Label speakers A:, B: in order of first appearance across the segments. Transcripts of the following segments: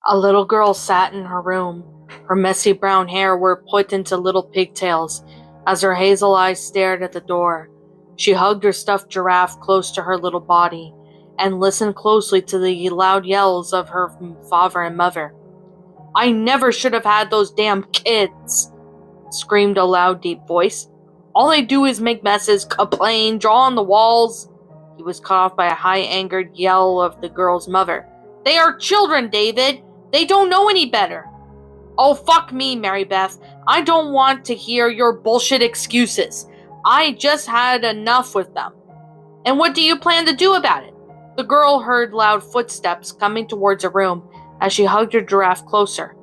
A: A little girl sat in her room. Her messy brown hair were put into little pigtails as her hazel eyes stared at the door. She hugged her stuffed giraffe close to her little body and listened closely to the loud yells of her father and mother. "I never should have had those damn kids!" screamed a loud, deep voice. "All they do is make messes, complain, draw on the walls." He was cut off by a high-angered yell of the girl's mother. "They are children, David! They don't know any better!" "Oh, fuck me, Mary Beth. I don't want to hear your bullshit excuses. I just had enough with them. And what do you plan to do about it?" The girl heard loud footsteps coming towards her room as she hugged her giraffe closer.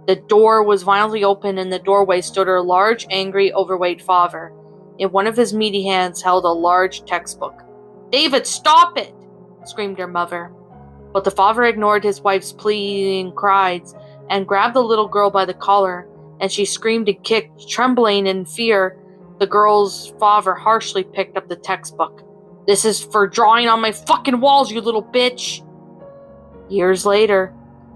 A: The door was violently open. In the doorway stood her large, angry, overweight father. In one of his meaty hands held a large textbook. "David, stop it!" screamed her mother. But the father ignored his wife's pleading cries and grabbed the little girl by the collar, and she screamed and kicked, trembling in fear. The girl's father harshly picked up the textbook. "This is for drawing on my fucking walls, you little bitch!" Years later,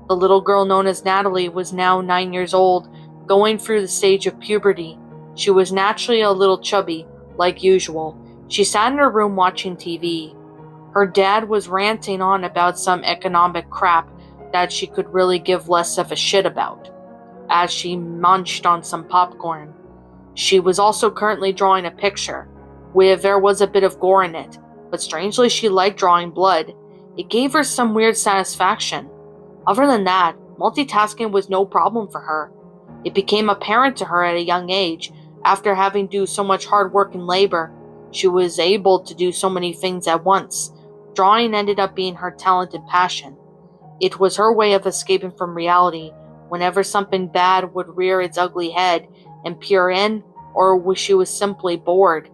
A: the little girl known as Natalie was now 9 years old, going through the stage of puberty. She was naturally a little chubby, like usual. She sat in her room watching TV. Her dad was ranting on about some economic crap that she could really give less of a shit about, as she munched on some popcorn. She was also currently drawing a picture, where there was a bit of gore in it, but strangely she liked drawing blood. It gave her some weird satisfaction. Other than that, multitasking was no problem for her. It became apparent to her at a young age, after having to do so much hard work and labor. She was able to do so many things at once. Drawing ended up being her talent and passion. It was her way of escaping from reality whenever something bad would rear its ugly head and peer in, or she was simply bored.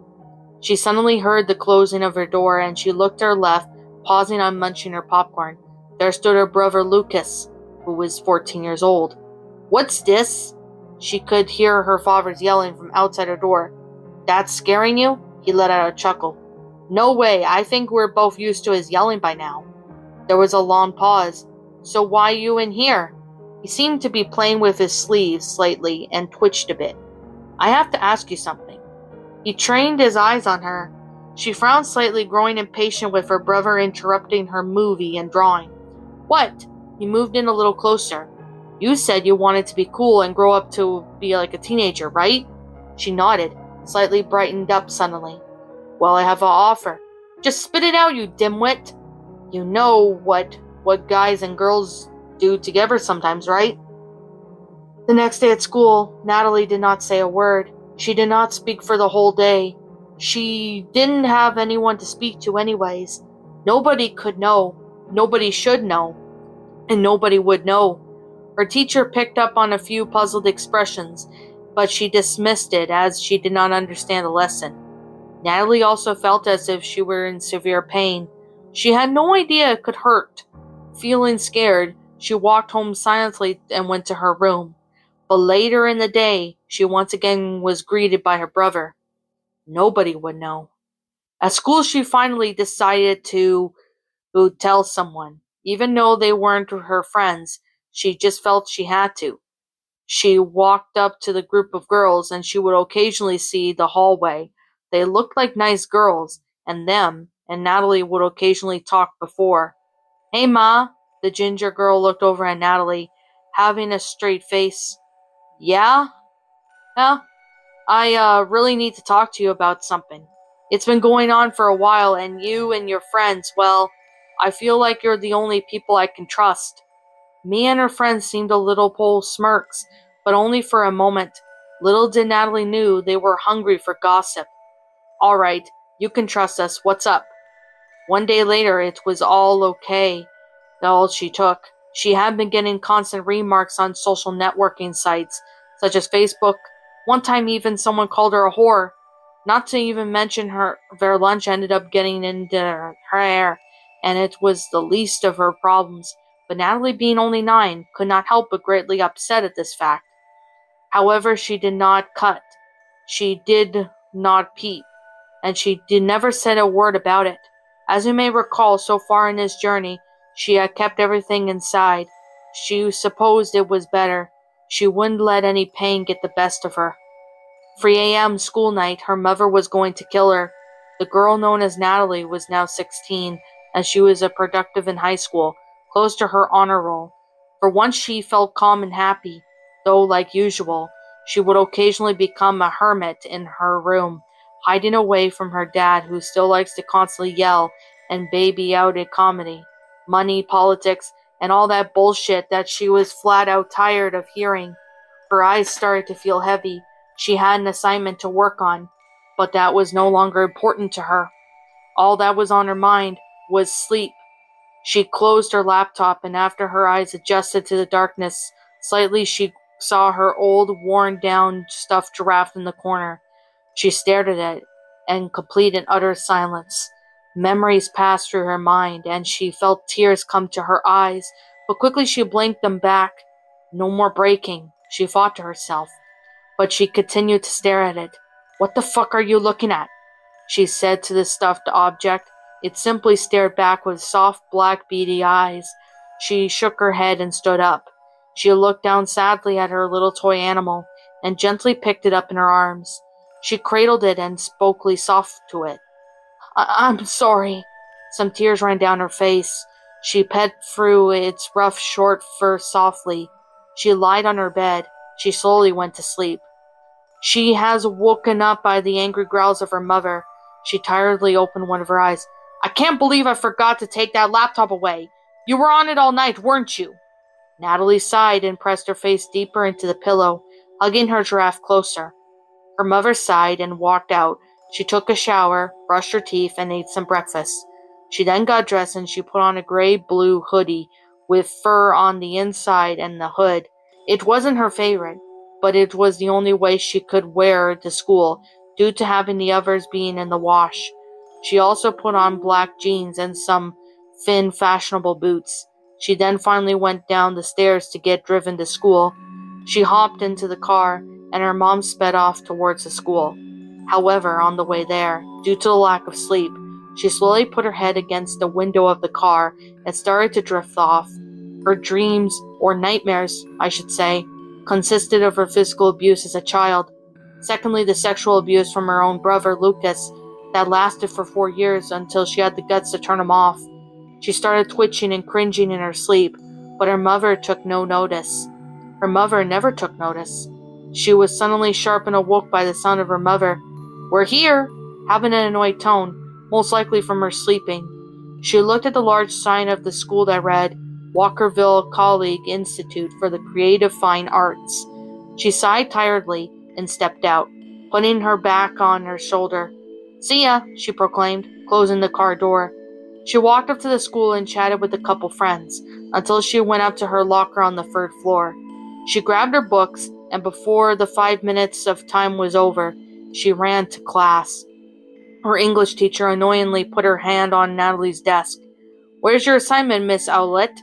A: She suddenly heard the closing of her door, and she looked to her left, pausing on munching her popcorn. There stood her brother Lucas, who was 14 years old. "What's this?" She could hear her father's yelling from outside her door. "That's scaring you?" He let out a chuckle. "No way, I think we're both used to his yelling by now." There was a long pause. "So why you in here?" He seemed to be playing with his sleeves slightly and twitched a bit. "I have to ask you something." He trained his eyes on her. She frowned slightly, growing impatient with her brother interrupting her movie and drawing. "What?" He moved in a little closer. "You said you wanted to be cool and grow up to be like a teenager, right?" She nodded, slightly brightened up suddenly. "Well, I have an offer." "Just spit it out, you dimwit." "You know what guys and girls do together sometimes, right?" The next day at school, Natalie did not say a word. She did not speak for the whole day. She didn't have anyone to speak to anyways. Nobody could know. Nobody should know. And nobody would know. Her teacher picked up on a few puzzled expressions, but she dismissed it as she did not understand the lesson. Natalie also felt as if she were in severe pain. She had no idea it could hurt. Feeling scared, she walked home silently and went to her room. But later in the day, she once again was greeted by her brother. Nobody would know. At school, she finally decided to tell someone. Even though they weren't her friends, she just felt she had to. She walked up to the group of girls, and she would occasionally see the hallway. They looked like nice girls, and Natalie would occasionally talk before. "Hey, Ma." The ginger girl looked over at Natalie, having a straight face. "Yeah? Yeah? I really need to talk to you about something. It's been going on for a while, and you and your friends, well, I feel like you're the only people I can trust." Mia and her friends seemed a little pull smirks, but only for a moment. Little did Natalie knew they were hungry for gossip. "All right, you can trust us. What's up?" One day later, it was all okay. All she took. She had been getting constant remarks on social networking sites, such as Facebook. One time even someone called her a whore. Not to even mention their lunch ended up getting into her hair, and it was the least of her problems. But Natalie, being only 9, could not help but greatly upset at this fact. However, she did not cut. She did not peep, and she never said a word about it. As you may recall, so far in this journey, she had kept everything inside. she supposed it was better. She wouldn't let any pain get the best of her. 3 a.m. school night, her mother was going to kill her. The girl known as Natalie was now 16, and she was a productive in high school, close to her honor roll. For once she felt calm and happy, though like usual, she would occasionally become a hermit in her room, hiding away from her dad who still likes to constantly yell and baby out a comedy, money, politics, and all that bullshit that she was flat out tired of hearing. Her eyes started to feel heavy. She had an assignment to work on, but that was no longer important to her. All that was on her mind was sleep. She closed her laptop, and after her eyes adjusted to the darkness slightly, she saw her old, worn-down stuffed giraffe in the corner. She stared at it in complete and utter silence. Memories passed through her mind, and she felt tears come to her eyes, but quickly she blinked them back. No more breaking, she thought to herself, but she continued to stare at it. "What the fuck are you looking at?" she said to the stuffed object. It simply stared back with soft, black, beady eyes. She shook her head and stood up. She looked down sadly at her little toy animal and gently picked it up in her arms. She cradled it and spoke soft to it. I'm sorry." Some tears ran down her face. She pet through its rough, short fur softly. She lied on her bed. She slowly went to sleep. She has woken up by the angry growls of her mother. She tiredly opened one of her eyes. "I can't believe I forgot to take that laptop away. You were on it all night, weren't you?" Natalie sighed and pressed her face deeper into the pillow, hugging her giraffe closer. Her mother sighed and walked out. She took a shower, brushed her teeth, and ate some breakfast. She then got dressed and she put on a gray-blue hoodie with fur on the inside and the hood. It wasn't her favorite, but it was the only way she could wear to school, due to having the others being in the wash. She also put on black jeans and some thin, fashionable boots. She then finally went down the stairs to get driven to school. She hopped into the car, and her mom sped off towards the school. However, on the way there, due to the lack of sleep, she slowly put her head against the window of the car and started to drift off. Her dreams, or nightmares, I should say, consisted of her physical abuse as a child. Secondly, the sexual abuse from her own brother, Lucas, that lasted for 4 years until she had the guts to turn him off. She started twitching and cringing in her sleep, but her mother took no notice. Her mother never took notice. She was suddenly sharp and awoke by the sound of her mother. "We're here," having an annoyed tone, most likely from her sleeping. She looked at the large sign of the school that read, Walkerville Colleague Institute for the Creative Fine Arts. She sighed tiredly and stepped out, putting her back on her shoulder. "See ya," she proclaimed, closing the car door. She walked up to the school and chatted with a couple friends, until she went up to her locker on the 3rd floor. She grabbed her books, and before the 5 minutes of time was over, she ran to class. Her English teacher annoyingly put her hand on Natalie's desk. "Where's your assignment, Miss Owlett?"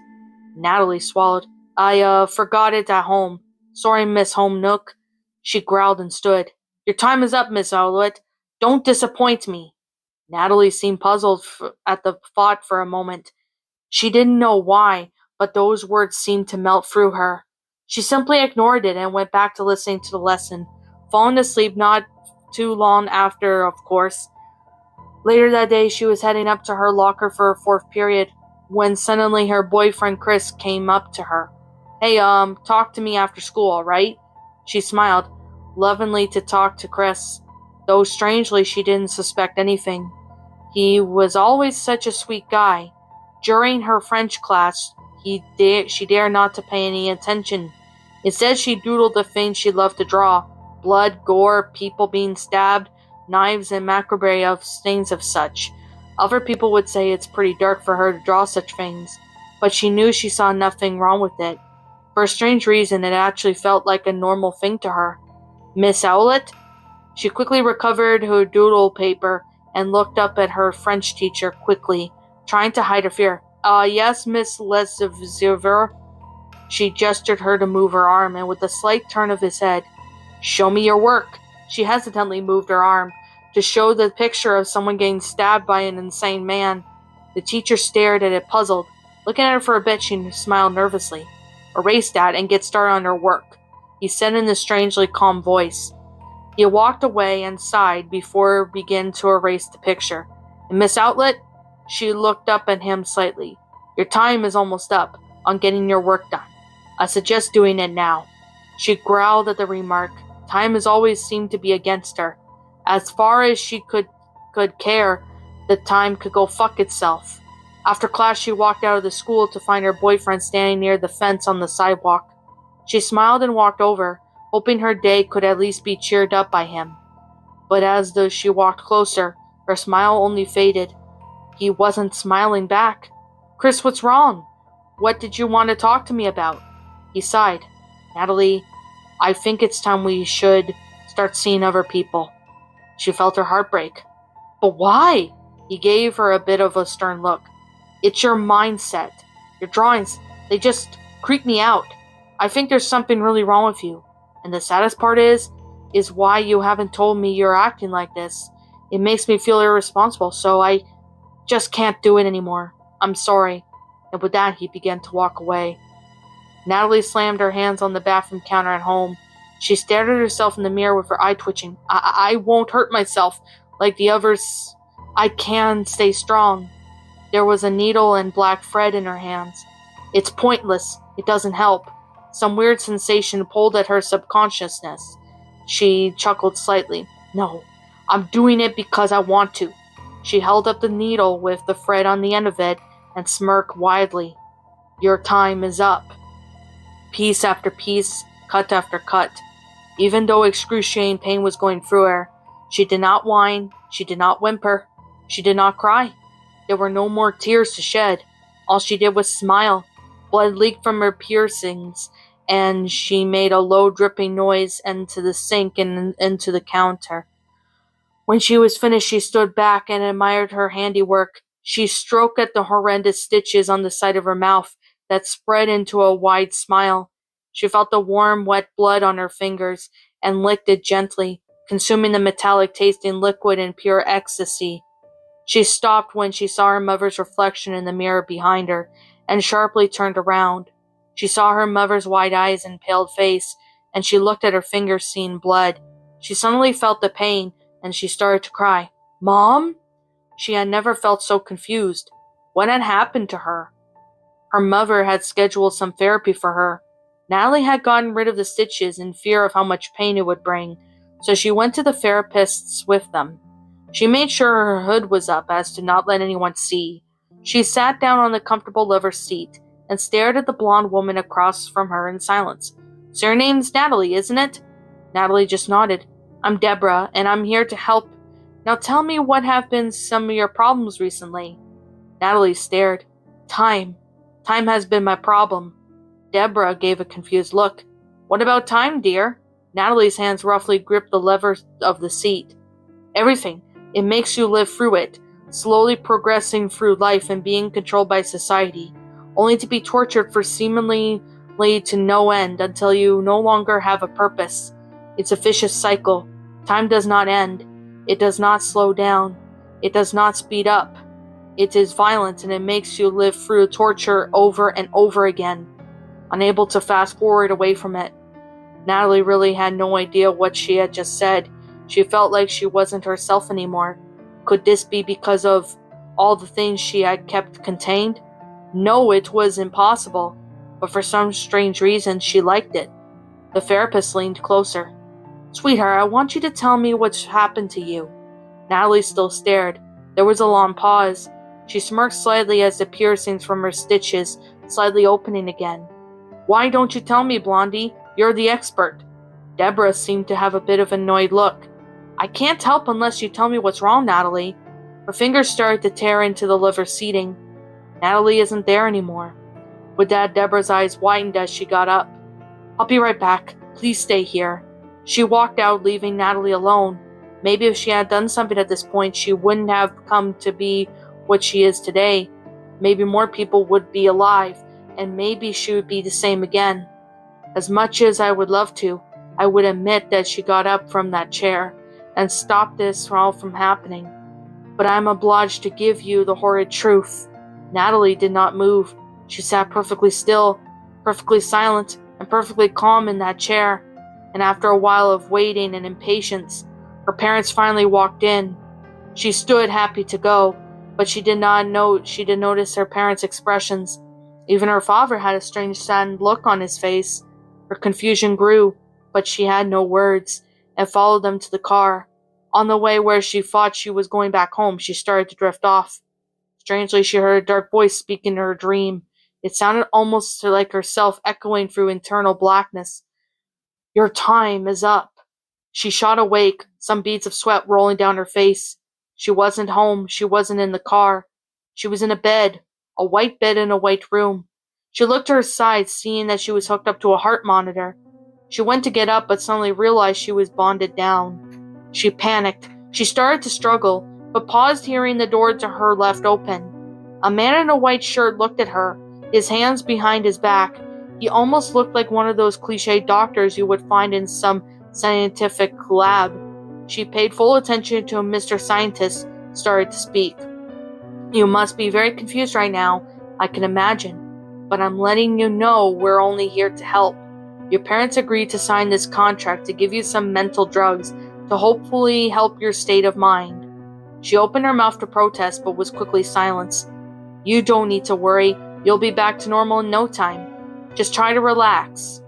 A: Natalie swallowed. I forgot it at home. Sorry, Miss Home Nook." She growled and stood. "Your time is up, Miss Owlett. Don't disappoint me." Natalie seemed puzzled at the thought for a moment. She didn't know why, but those words seemed to melt through her. She simply ignored it and went back to listening to the lesson, falling asleep not too long after, of course. Later that day, she was heading up to her locker for her 4th period, when suddenly her boyfriend Chris came up to her. "Hey, talk to me after school, alright?" She smiled, lovingly to talk to Chris, though strangely she didn't suspect anything. He was always such a sweet guy. During her French class, she dared not to pay any attention. Instead, she doodled the things she loved to draw: blood, gore, people being stabbed, knives, and macabre of things of such. Other people would say it's pretty dark for her to draw such things, but she knew she saw nothing wrong with it. For a strange reason, it actually felt like a normal thing to her. "Miss Owlett?" She quickly recovered her doodle paper and looked up at her French teacher quickly, trying to hide her fear. Yes, Miss Lesevere." She gestured her to move her arm, and with a slight turn of his head, "Show me your work." She hesitantly moved her arm to show the picture of someone getting stabbed by an insane man. The teacher stared at it, puzzled. Looking at her for a bit, she smiled nervously. erase that, and get started on her work," he said in a strangely calm voice. He walked away and sighed before beginning to erase the picture. "And Miss Outlet?" She looked up at him slightly. "Your time is almost up on getting your work done. I suggest doing it now." She growled at the remark. Time has always seemed to be against her. As far as she could care, the time could go fuck itself. After class, she walked out of the school to find her boyfriend standing near the fence on the sidewalk. She smiled and walked over, hoping her day could at least be cheered up by him. But as though she walked closer, her smile only faded. He wasn't smiling back. "Chris, what's wrong? What did you want to talk to me about?" He sighed. "Natalie, I think it's time we should start seeing other people." She felt her heart break. "But why?" He gave her a bit of a stern look. "It's your mindset. Your drawings, they just creep me out. I think there's something really wrong with you. And the saddest part is why you haven't told me you're acting like this. It makes me feel irresponsible, so I just can't do it anymore. I'm sorry." And with that, he began to walk away. Natalie slammed her hands on the bathroom counter at home. She stared at herself in the mirror with her eye twitching. I won't hurt myself like the others. I can stay strong." There was a needle and black thread in her hands. "It's pointless. It doesn't help." Some weird sensation pulled at her subconsciousness. She chuckled slightly. "No, I'm doing it because I want to." She held up the needle with the thread on the end of it and smirked widely. "Your time is up." Piece after piece, cut after cut. Even though excruciating pain was going through her, she did not whine, she did not whimper, she did not cry. There were no more tears to shed. All she did was smile. Blood leaked from her piercings, and she made a low dripping noise into the sink and into the counter. When she was finished, she stood back and admired her handiwork. She stroked at the horrendous stitches on the side of her mouth that spread into a wide smile. She felt the warm, wet blood on her fingers and licked it gently, consuming the metallic-tasting liquid in pure ecstasy. She stopped when she saw her mother's reflection in the mirror behind her and sharply turned around. She saw her mother's wide eyes and paled face, and she looked at her fingers seeing blood. She suddenly felt the pain, and she started to cry. "Mom?" She had never felt so confused. What had happened to her? Her mother had scheduled some therapy for her. Natalie had gotten rid of the stitches in fear of how much pain it would bring, so she went to the therapist's with them. She made sure her hood was up as to not let anyone see. She sat down on the comfortable leather seat and stared at the blonde woman across from her in silence. "So your name's Natalie, isn't it?" Natalie just nodded. "I'm Deborah, and I'm here to help. Now tell me what have been some of your problems recently." Natalie stared. Time. Time has been my problem." Deborah gave a confused look. "What about time, dear?" Natalie's hands roughly gripped the lever of the seat. "Everything. It makes you live through it, slowly progressing through life and being controlled by society, only to be tortured for seemingly to no end until you no longer have a purpose. It's a vicious cycle. Time does not end. It does not slow down. It does not speed up. It is violent, and it makes you live through torture over and over again, unable to fast forward away from it." Natalie really had no idea what she had just said. She felt like she wasn't herself anymore. Could this be because of all the things she had kept contained? No, it was impossible, but for some strange reason she liked it. The therapist leaned closer. "Sweetheart, I want you to tell me what's happened to you." Natalie still stared. There was a long pause. She smirked slightly as the piercings from her stitches slightly opening again. "Why don't you tell me, Blondie? You're the expert." Deborah seemed to have a bit of an annoyed look. "I can't help unless you tell me what's wrong, Natalie." Her fingers started to tear into the leather seating. Natalie isn't there anymore. With that, Deborah's eyes widened as she got up. "I'll be right back. Please stay here." She walked out, leaving Natalie alone. Maybe if she had done something at this point, she wouldn't have come to be what she is today. Maybe more people would be alive, and maybe she would be the same again. As much as I would love to, I would admit that she got up from that chair and stopped this all from happening. But I am obliged to give you the horrid truth. Natalie did not move. She sat perfectly still. perfectly silent and perfectly calm in that chair, and after a while of waiting and impatience, her parents finally walked in. She stood happy to go, but she did notice her parents' expressions. Even her father had a strange saddened look on his face. Her confusion grew, but she had no words, and followed them to the car. On the way where she thought she was going back home, she started to drift off. Strangely, she heard a dark voice speak in her dream. It sounded almost like herself echoing through internal blackness. "Your time is up." She shot awake, some beads of sweat rolling down her face. She wasn't home. She wasn't in the car. She was in a bed, a white bed in a white room. She looked to her side, seeing that she was hooked up to a heart monitor. She went to get up, but suddenly realized she was bonded down. She panicked. She started to struggle, but paused, hearing the door to her left open. A man in a white shirt looked at her, his hands behind his back. He almost looked like one of those cliché doctors you would find in some scientific lab. She paid full attention to Mr. Scientist started to speak. "You must be very confused right now, I can imagine. But I'm letting you know we're only here to help. Your parents agreed to sign this contract to give you some mental drugs to hopefully help your state of mind." She opened her mouth to protest, but was quickly silenced. "You don't need to worry. You'll be back to normal in no time. Just try to relax."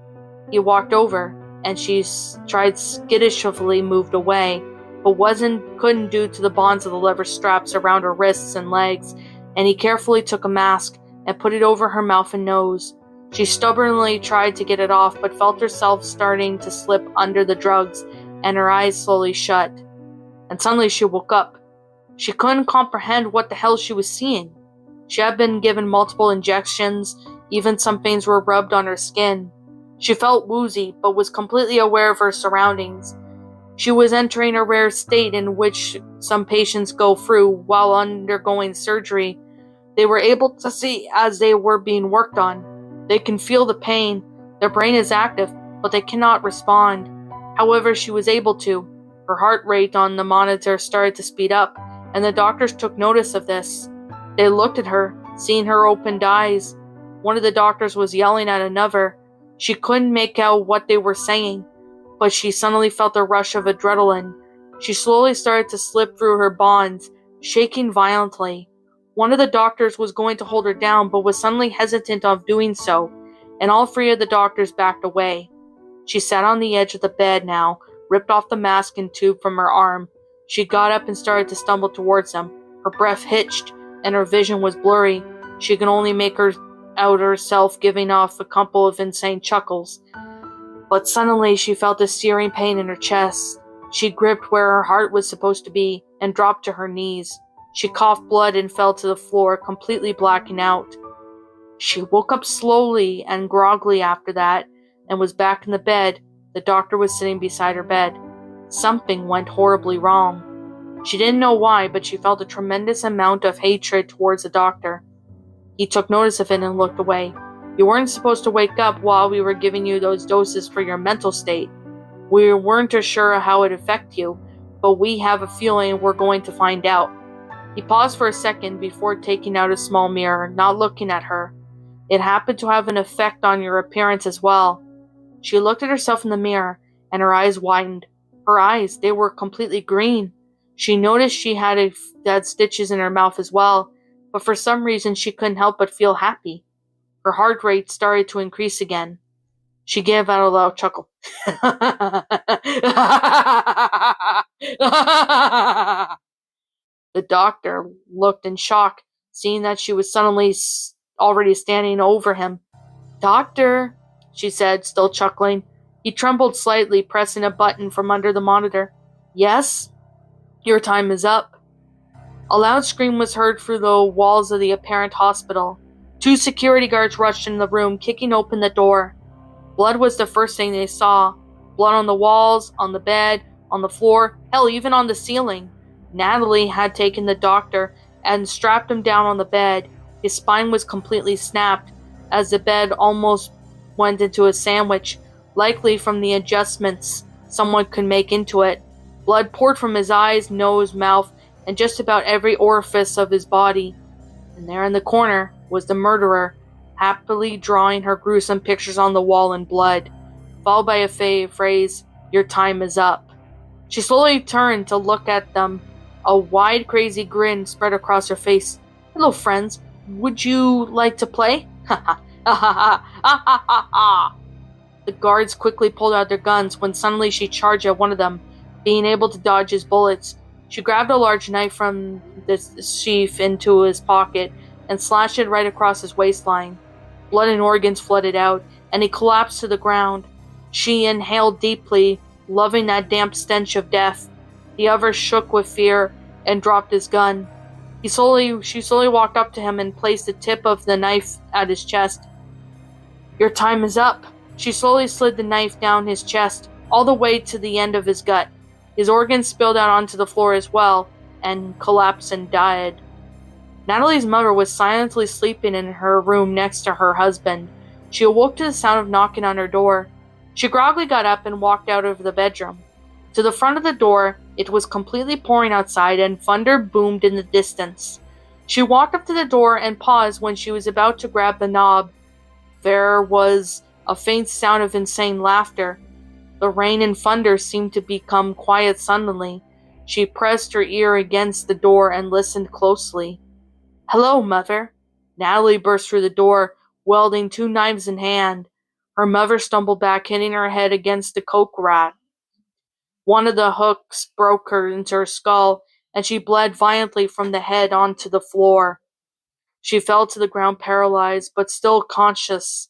A: He walked over, and she tried skittishly moved away, but couldn't due to the bonds of the leather straps around her wrists and legs, and he carefully took a mask and put it over her mouth and nose. She stubbornly tried to get it off, but felt herself starting to slip under the drugs, and her eyes slowly shut. And suddenly she woke up. She couldn't comprehend what the hell she was seeing. She had been given multiple injections, even some things were rubbed on her skin. She felt woozy, but was completely aware of her surroundings. She was entering a rare state in which some patients go through while undergoing surgery. They were able to see as they were being worked on. They can feel the pain. Their brain is active, but they cannot respond. However, she was able to. Her heart rate on the monitor started to speed up, and the doctors took notice of this. They looked at her, seeing her opened eyes. One of the doctors was yelling at another. She couldn't make out what they were saying, but she suddenly felt a rush of adrenaline. She slowly started to slip through her bonds, shaking violently. One of the doctors was going to hold her down, but was suddenly hesitant of doing so, and all three of the doctors backed away. She sat on the edge of the bed now, ripped off the mask and tube from her arm. She got up and started to stumble towards them. Her breath hitched, and her vision was blurry. She could only make out herself giving off a couple of insane chuckles. But suddenly she felt a searing pain in her chest. She gripped where her heart was supposed to be and dropped to her knees. She coughed blood and fell to the floor, completely blacking out. She woke up slowly and groggily after that, and was back in the bed. The doctor was sitting beside her bed. Something went horribly wrong. She didn't know why, but she felt a tremendous amount of hatred towards the doctor. He took notice of it and looked away. "You weren't supposed to wake up while we were giving you those doses for your mental state. We weren't sure how it affected you, but we have a feeling we're going to find out." He paused for a second before taking out a small mirror, not looking at her. "It happened to have an effect on your appearance as well." She looked at herself in the mirror, and her eyes widened. Her eyes, they were completely green. She noticed she had stitches in her mouth as well, but for some reason she couldn't help but feel happy. Her heart rate started to increase again. She gave out a loud chuckle. The doctor looked in shock, seeing that she was suddenly already standing over him. "Doctor," she said, still chuckling. He trembled slightly, pressing a button from under the monitor. "Yes? Your time is up." A loud scream was heard through the walls of the apparent hospital. 2 security guards rushed into the room, kicking open the door. Blood was the first thing they saw. Blood on the walls, on the bed, on the floor, hell, even on the ceiling. Natalie had taken the doctor and strapped him down on the bed. His spine was completely snapped, as the bed almost went into a sandwich, likely from the adjustments someone could make into it. Blood poured from his eyes, nose, mouth, and just about every orifice of his body. And there in the corner was the murderer. happily drawing her gruesome pictures on the wall in blood, followed by a phrase, "Your time is up." She slowly turned to look at them. A wide, crazy grin spread across her face. "Hello, friends. Would you like to play?" Ha ha ha ha ha ha ha ha. The guards quickly pulled out their guns when suddenly she charged at one of them, being able to dodge his bullets. She grabbed a large knife from the sheath into his pocket and slashed it right across his waistline. Blood and organs flooded out, and he collapsed to the ground. She inhaled deeply, loving that damp stench of death. The other shook with fear and dropped his gun. She slowly walked up to him and placed the tip of the knife at his chest. "Your time is up." She slowly slid the knife down his chest, all the way to the end of his gut. His organs spilled out onto the floor as well, and collapsed and died. Natalie's mother was silently sleeping in her room next to her husband. She awoke to the sound of knocking on her door. She groggily got up and walked out of the bedroom. To the front of the door, it was completely pouring outside and thunder boomed in the distance. She walked up to the door and paused when she was about to grab the knob. There was a faint sound of insane laughter. The rain and thunder seemed to become quiet suddenly. She pressed her ear against the door and listened closely. "Hello, Mother." Natalie burst through the door, wielding 2 knives in hand. Her mother stumbled back, hitting her head against the coke rack. One of the hooks broke her into her skull, and she bled violently from the head onto the floor. She fell to the ground paralyzed, but still conscious.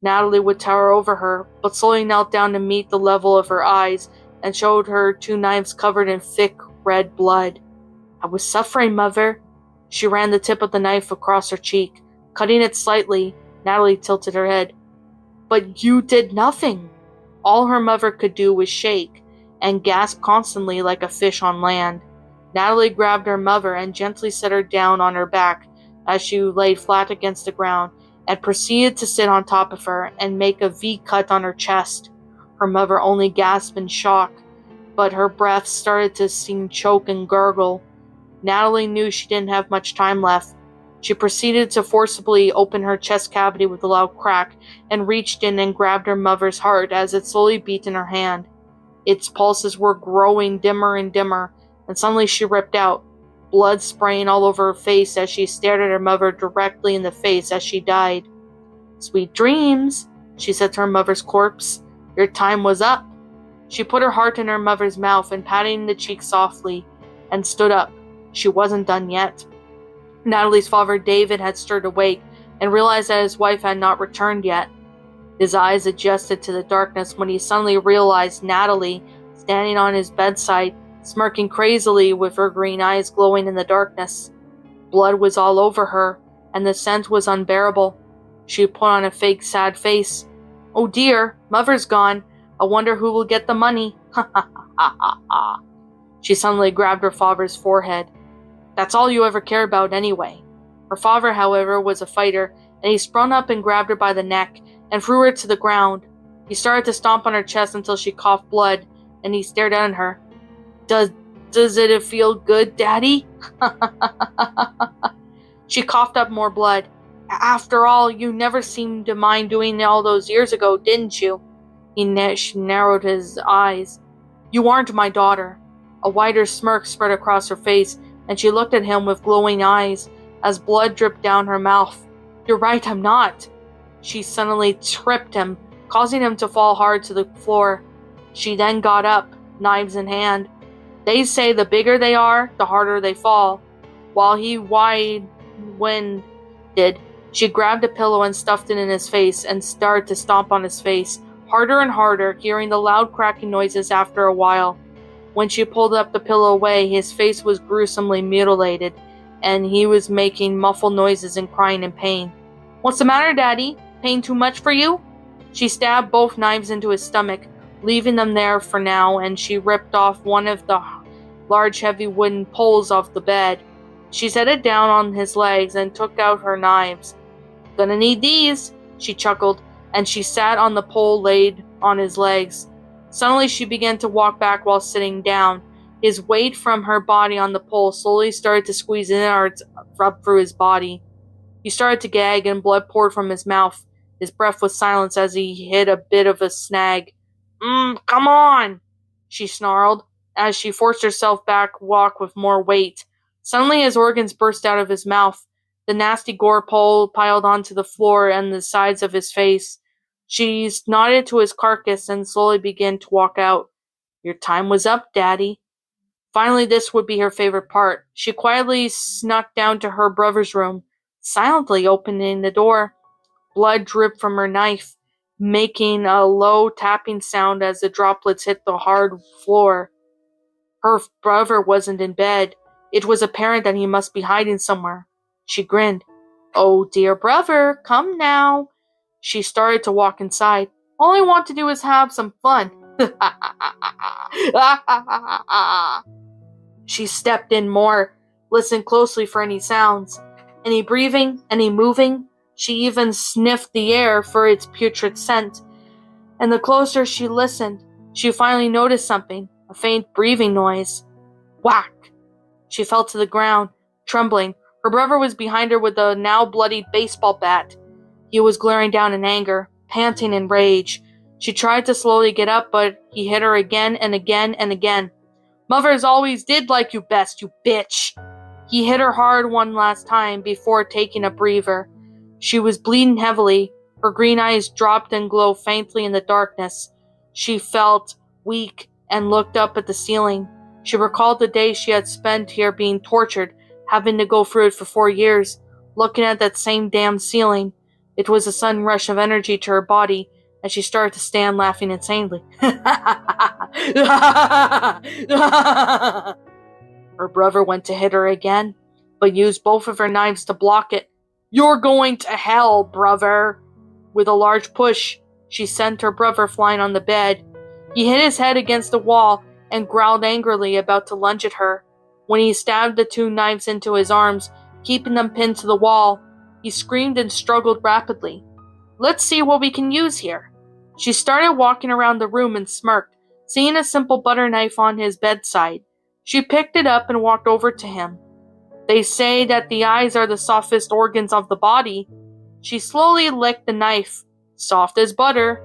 A: Natalie would tower over her, but slowly knelt down to meet the level of her eyes and showed her 2 knives covered in thick, red blood. "I was suffering, Mother." She ran the tip of the knife across her cheek. Cutting it slightly, Natalie tilted her head. "But you did nothing." All her mother could do was shake and gasp constantly like a fish on land. Natalie grabbed her mother and gently set her down on her back as she lay flat against the ground, and proceeded to sit on top of her and make a V cut on her chest. Her mother only gasped in shock, but her breath started to seem choke and gurgle. Natalie knew she didn't have much time left. She proceeded to forcibly open her chest cavity with a loud crack and reached in and grabbed her mother's heart as it slowly beat in her hand. Its pulses were growing dimmer and dimmer, and suddenly she ripped out, blood spraying all over her face as she stared at her mother directly in the face as she died. "Sweet dreams," she said to her mother's corpse. "Your time was up." She put her heart in her mother's mouth and patting the cheek softly, and stood up. She wasn't done yet. Natalie's father, David, had stirred awake and realized that his wife had not returned yet. His eyes adjusted to the darkness when he suddenly realized Natalie standing on his bedside, smirking crazily with her green eyes glowing in the darkness. Blood was all over her, and the scent was unbearable. She put on a fake sad face. "Oh dear, Mother's gone. I wonder who will get the money." Ha ha ha ha ha. She suddenly grabbed her father's forehead. "That's all you ever cared about anyway." Her father, however, was a fighter, and he sprung up and grabbed her by the neck and threw her to the ground. He started to stomp on her chest until she coughed blood, and he stared at her. Does it feel good, Daddy?" She coughed up more blood. "After all, you never seemed to mind doing it all those years ago, didn't you?" She narrowed his eyes. "You aren't my daughter." A wider smirk spread across her face, and she looked at him with glowing eyes as blood dripped down her mouth. "You're right, I'm not." She suddenly tripped him, causing him to fall hard to the floor. She then got up, knives in hand. They say the bigger they are, the harder they fall. While he winded, she grabbed a pillow and stuffed it in his face and started to stomp on his face, harder and harder, hearing the loud cracking noises after a while. When she pulled up the pillow away, his face was gruesomely mutilated, and he was making muffled noises and crying in pain. "What's the matter, Daddy? Pain too much for you?" She stabbed both knives into his stomach, leaving them there for now, and she ripped off one of the large heavy wooden poles off the bed. She set it down on his legs and took out her knives. "Gonna need these," she chuckled, and she sat on the pole laid on his legs. Suddenly she began to walk back while sitting down. His weight from her body on the pole slowly started to squeeze inwards up through his body. He started to gag and blood poured from his mouth. His breath was silenced as he hit a bit of a snag. Come on, she snarled, as she forced herself back walk with more weight. Suddenly his organs burst out of his mouth. The nasty gore piled onto the floor and the sides of his face. She nodded to his carcass and slowly began to walk out. Your time was up, Daddy. Finally, this would be her favorite part. She quietly snuck down to her brother's room, silently opening the door. Blood dripped from her knife, making a low tapping sound as the droplets hit the hard floor. Her brother wasn't in bed. It was apparent that he must be hiding somewhere. She grinned. Oh, dear brother, come now. She started to walk inside. All I want to do is have some fun. She stepped in more, listened closely for any sounds. Any breathing, any moving. She even sniffed the air for its putrid scent. And the closer she listened, she finally noticed something, a faint breathing noise. Whack! She fell to the ground, trembling. Her brother was behind her with a now bloodied baseball bat. He was glaring down in anger, panting in rage. She tried to slowly get up, but he hit her again and again and again. Mothers always did like you best, you bitch. He hit her hard one last time before taking a breather. She was bleeding heavily. Her green eyes dropped and glowed faintly in the darkness. She felt weak and looked up at the ceiling. She recalled the day she had spent here being tortured, having to go through it for 4 years, looking at that same damn ceiling. It was a sudden rush of energy to her body, and she started to stand laughing insanely. Her brother went to hit her again, but used both of her knives to block it. You're going to hell, brother! With a large push, she sent her brother flying on the bed. He hit his head against the wall and growled angrily, about to lunge at her. When he stabbed the 2 knives into his arms, keeping them pinned to the wall, he screamed and struggled rapidly. Let's see what we can use here. She started walking around the room and smirked, seeing a simple butter knife on his bedside. She picked it up and walked over to him. They say that the eyes are the softest organs of the body. She slowly licked the knife, soft as butter.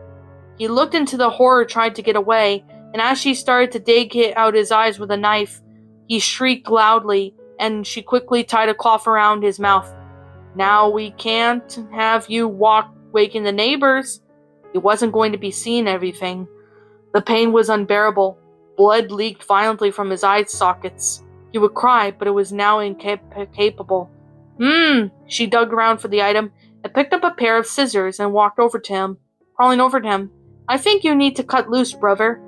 A: He looked into the horror, tried to get away, and as she started to dig out his eyes with a knife, he shrieked loudly, and she quickly tied a cloth around his mouth. Now we can't have you waking the neighbors. He wasn't going to be seeing everything. The pain was unbearable. Blood leaked violently from his eye sockets. He would cry, but it was now incapable. She dug around for the item and picked up a pair of scissors and walked over to him, crawling over to him. I think you need to cut loose, brother.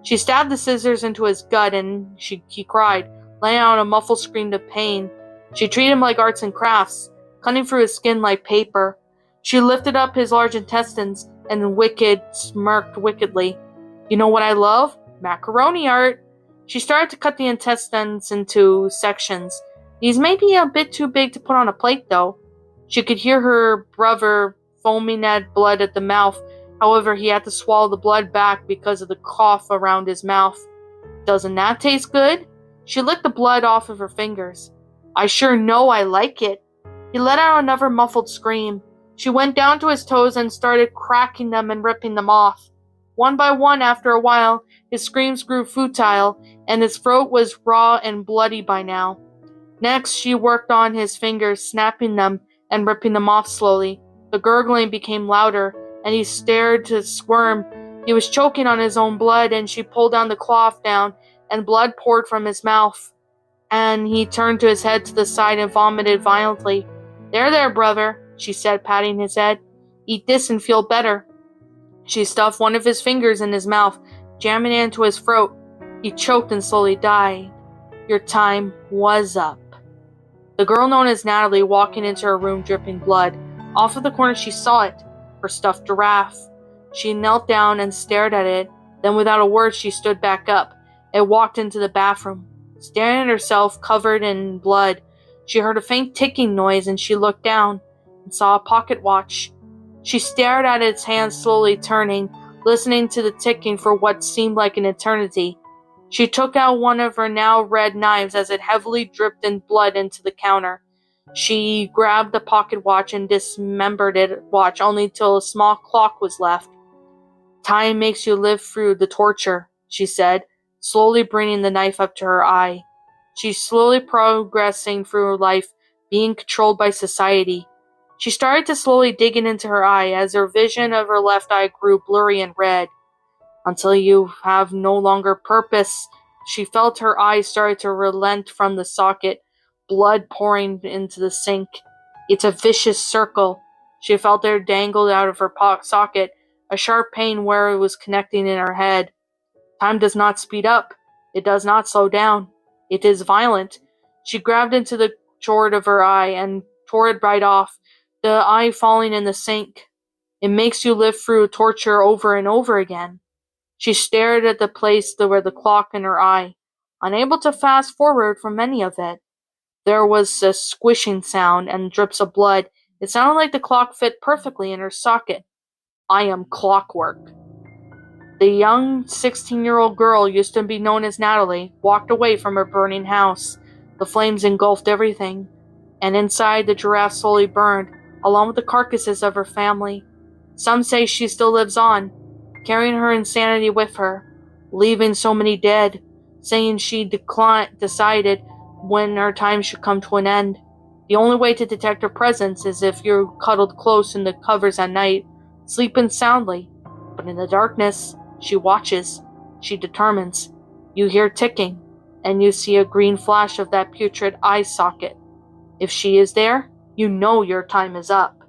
A: She stabbed the scissors into his gut and he cried, letting out a muffled scream of pain. She treated him like arts and crafts, cutting through his skin like paper. She lifted up his large intestines and smirked wickedly. You know what I love? Macaroni art. She started to cut the intestines into sections. These may be a bit too big to put on a plate, though. She could hear her brother foaming at blood at the mouth. However, he had to swallow the blood back because of the cough around his mouth. Doesn't that taste good? She licked the blood off of her fingers. I sure know I like it. He let out another muffled scream. She went down to his toes and started cracking them and ripping them off. One by one, after a while, his screams grew futile, and his throat was raw and bloody by now. Next, she worked on his fingers, snapping them and ripping them off slowly. The gurgling became louder, and he started to squirm. He was choking on his own blood, and she pulled the cloth down, and blood poured from his mouth. And he turned his head to the side and vomited violently. There, brother, she said, patting his head. Eat this and feel better. She stuffed one of his fingers in his mouth, jamming it into his throat. He choked and slowly died. Your time was up. The girl known as Natalie walking into her room dripping blood. Off of the corner she saw it, her stuffed giraffe. She knelt down and stared at it. Then without a word she stood back up and walked into the bathroom. Staring at herself covered in blood, she heard a faint ticking noise and she looked down and saw a pocket watch. She stared at its hands slowly turning, listening to the ticking for what seemed like an eternity. She took out one of her now red knives as it heavily dripped in blood into the counter. She grabbed the pocket watch and dismembered it watch only till a small clock was left. Time makes you live through the torture, she said, slowly bringing the knife up to her eye. She's slowly progressing through life, being controlled by society. She started to slowly dig into her eye as her vision of her left eye grew blurry and red. Until you have no longer purpose, she felt her eyes started to relent from the socket, blood pouring into the sink. It's a vicious circle. She felt it dangled out of her socket, a sharp pain where it was connecting in her head. Time does not speed up. It does not slow down. It is violent. She grabbed into the cord of her eye and tore it right off, the eye falling in the sink. It makes you live through torture over and over again. She stared at the place where the clock in her eye, unable to fast forward from any of it. There was a squishing sound and drips of blood. It sounded like the clock fit perfectly in her socket. I am Clockwork. The young 16-year-old girl, used to be known as Natalie, walked away from her burning house. The flames engulfed everything, and inside the giraffe slowly burned, along with the carcasses of her family. Some say she still lives on, carrying her insanity with her, leaving so many dead, saying she decided when her time should come to an end. The only way to detect her presence is if you're cuddled close in the covers at night, sleeping soundly. But in the darkness, she watches, she determines. You hear ticking, and you see a green flash of that putrid eye socket. If she is there, you know your time is up.